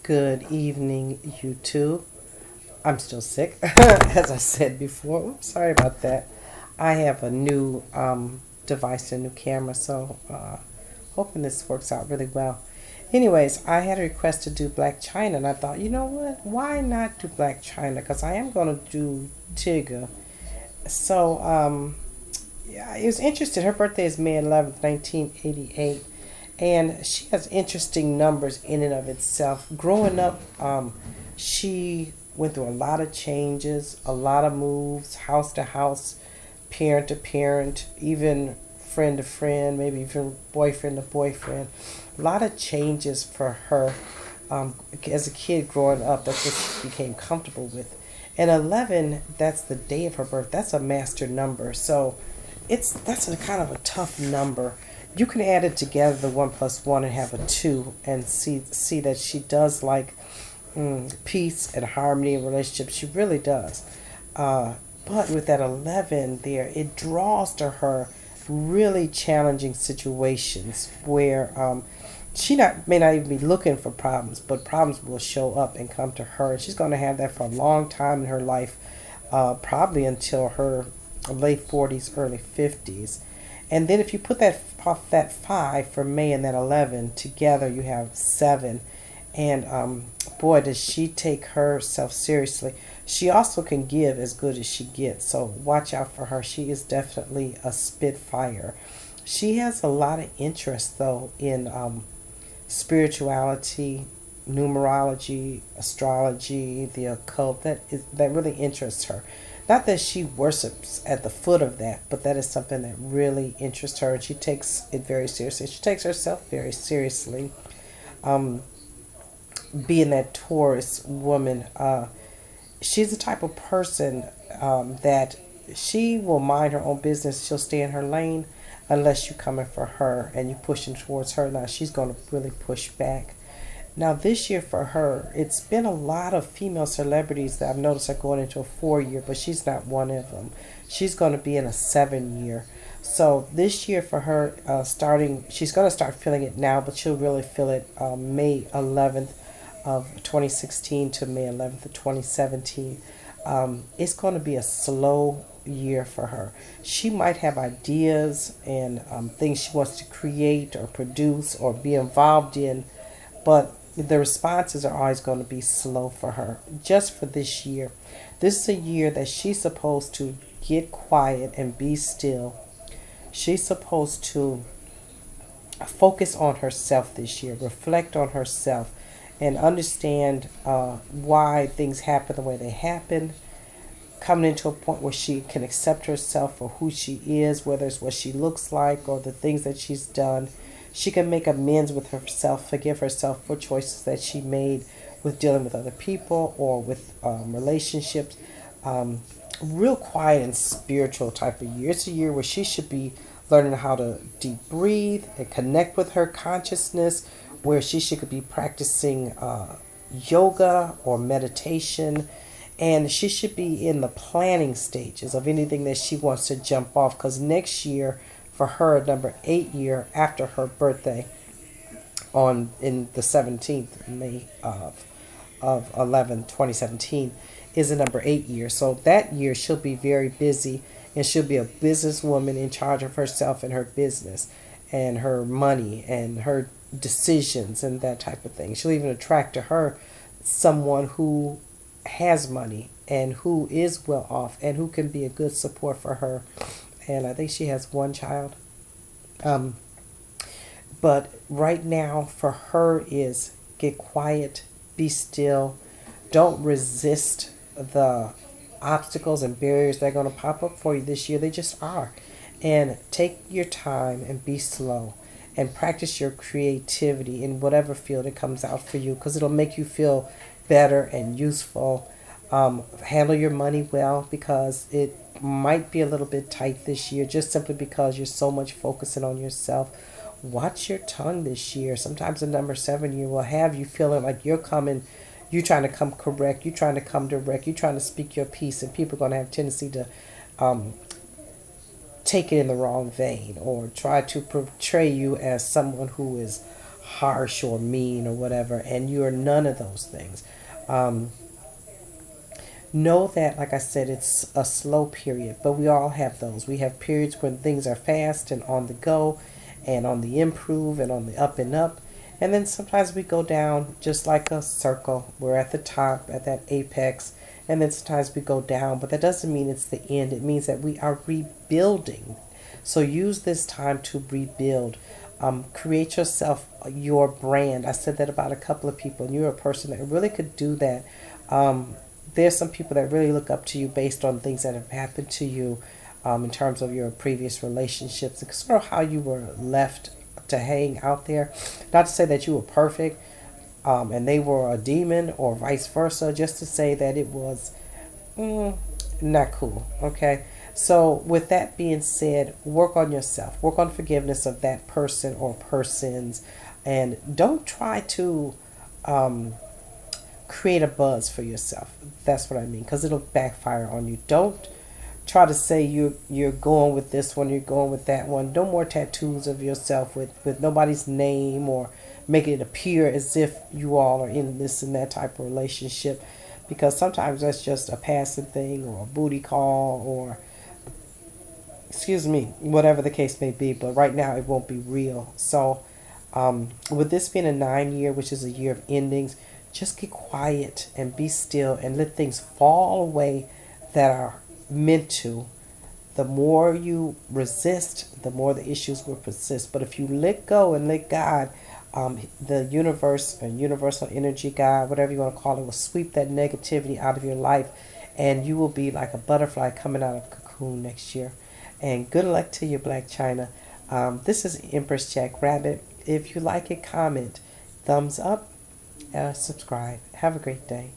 Good evening, YouTube. I'm still sick, as I said before. Oops, sorry about that. I have a new device, a new camera, so hoping this works out really well. Anyways, I had a request to do Blac Chyna, and I thought, you know what? Why not do Blac Chyna? Because I am going to do Tigger. So, yeah, I was interested. Her birthday is May 11th, 1988. And she has interesting numbers in and of itself. Growing up, she went through a lot of changes, a lot of moves, house to house, parent to parent, even friend to friend, maybe even boyfriend to boyfriend. A lot of changes for her as a kid growing up. That's what she became comfortable with. And 11, that's the day of her birth. That's a master number. So that's a kind of a tough number. You can add it together, the 1 plus 1, and have a 2, and see that she does like peace and harmony in relationships. She really does. But with that 11 there, it draws to her really challenging situations where may not even be looking for problems, but problems will show up and come to her. She's going to have that for a long time in her life, probably until her late 40s, early 50s. And then if you put that 5 for May and that 11 together, you have 7. And boy, does she take herself seriously. She also can give as good as she gets. So watch out for her. She is definitely a spitfire. She has a lot of interest, though, in spirituality, numerology, astrology, the occult. That really interests her. Not that she worships at the foot of that, but that is something that really interests her, and she takes it very seriously. She takes herself very seriously. Being that Taurus woman, she's the type of person that she will mind her own business. She'll stay in her lane unless you're coming for her and you're pushing towards her. Now, she's going to really push back. Now, this year for her, it's been a lot of female celebrities that I've noticed are going into a 4-year, but she's not one of them. She's going to be in a 7-year. So this year for her, she's going to start feeling it now, but she'll really feel it May 11th of 2016 to May 11th of 2017. It's going to be a slow year for her. She might have ideas and things she wants to create or produce or be involved in, but the responses are always going to be slow for her, just for this year. This is a year that she's supposed to get quiet and be still. She's supposed to focus on herself this year, reflect on herself, and understand why things happen the way they happen. Coming into a point where she can accept herself for who she is, whether it's what she looks like or the things that she's done. She can make amends with herself, forgive herself for choices that she made with dealing with other people or with relationships. Real quiet and spiritual type of year. It's a year where she should be learning how to deep breathe and connect with her consciousness, where she should be practicing yoga or meditation. And she should be in the planning stages of anything that she wants to jump off, because next year, for her, number 8 year after her birthday, in the 17th May of 2017, is a number 8 year. So that year she'll be very busy, and she'll be a businesswoman in charge of herself and her business and her money and her decisions and that type of thing. She'll even attract to her someone who has money and who is well off and who can be a good support for her. And I think she has one child. But right now for her is get quiet, be still, don't resist the obstacles and barriers that are going to pop up for you this year. They just are. And take your time and be slow and practice your creativity in whatever field it comes out for you, because it'll make you feel better and useful. Handle your money well, because it might be a little bit tight this year, just simply because you're so much focusing on yourself. Watch your tongue this year. Sometimes the number 7 year will have you feeling like you're trying to come correct, you're trying to come direct, you're trying to speak your piece, and people are going to have a tendency to take it in the wrong vein or try to portray you as someone who is harsh or mean or whatever, and you are none of those things. Um, know that, like I said, it's a slow period, but we all have those. We have periods when things are fast and on the go and on the improve and on the up and up. And then sometimes we go down just like a circle. We're at the top, at that apex, and then sometimes we go down, but that doesn't mean it's the end. It means that we are rebuilding. So use this time to rebuild. Create yourself your brand. I said that about a couple of people, and you're a person that really could do that. There's some people that really look up to you based on things that have happened to you in terms of your previous relationships and sort of how you were left to hang out there. Not to say that you were perfect and they were a demon or vice versa, just to say that it was not cool. Okay. So, with that being said, work on yourself, work on forgiveness of that person or persons, and don't try to create a buzz for yourself. That's what I mean, because it'll backfire on you. Don't try to say you're going with this one, you're going with that one. No more tattoos of yourself with nobody's name, or make it appear as if you all are in this and that type of relationship, because sometimes that's just a passing thing or a booty call or excuse me, whatever the case may be. But right now it won't be real. So with this being a 9 year, which is a year of endings, just get quiet and be still and let things fall away that are meant to. The more you resist, the more the issues will persist. But if you let go and let God, the universe and universal energy, God, whatever you want to call it, will sweep that negativity out of your life, and you will be like a butterfly coming out of a cocoon next year. And good luck to you, Blac Chyna. This is Empress Jack Rabbit. If you like it, comment, thumbs up, subscribe. Have a great day.